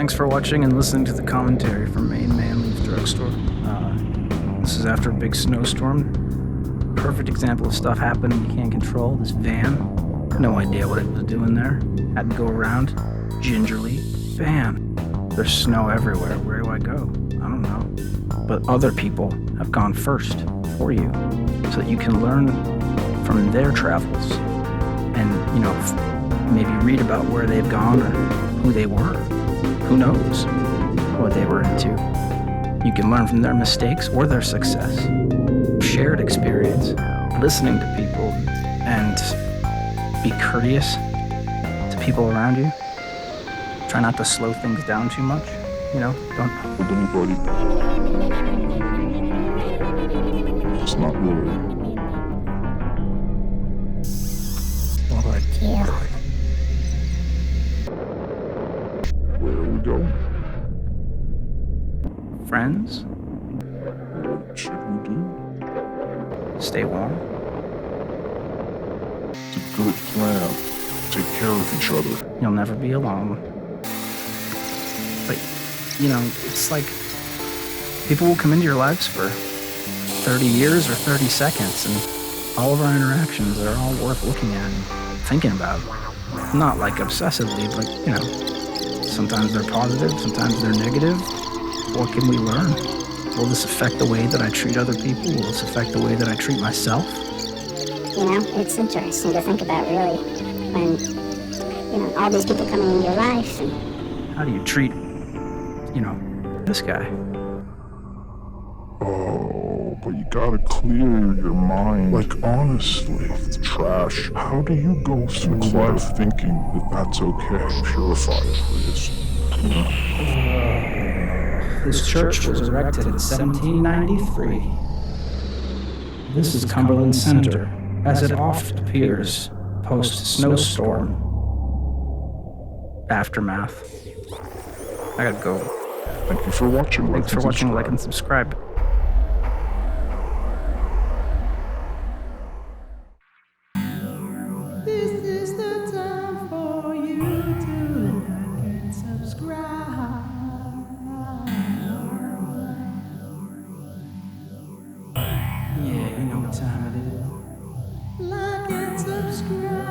Thanks for watching and listening to the commentary from Maine Man Leaves Drugstore. This is after a big snowstorm. Perfect example of stuff happening you can't control. This van, no idea what it was doing there. Had to go around gingerly. Bam! There's snow everywhere. Where do I go? I don't know. But other people have gone first for you so that you can learn from their travels and, maybe read about where they've gone or who they were. Who knows what they were into. You can learn from their mistakes or their success. Shared experience, listening to people, and be courteous to people around you. Try not to slow things down too much. Don't hold anybody. It's not really. What a deal. Where are we going? friends. What should we do? Stay warm. It's a good plan. Take care of each other. You'll never be alone. But, it's like people will come into your lives for 30 years or 30 seconds, and all of our interactions are all worth looking at and thinking about. Not like obsessively, but, sometimes they're positive, sometimes they're negative. What can we learn? Will this affect the way that I treat other people? Will this affect the way that I treat myself? It's interesting to think about, really, when, all these people coming into your life. And how do you treat, this guy? Oh, but you gotta clear your mind. Like, honestly, it's trash. How do you go through life thinking that that's okay? Purify it, please. This church was erected in 1793. This is Cumberland Center, as it oft appears post-snowstorm. Aftermath. I gotta go. Thank you for watching. Thanks for watching, like and subscribe. This is the time for you to like and subscribe. Yeah, you know what time it is. Like and subscribe.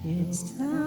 It's time.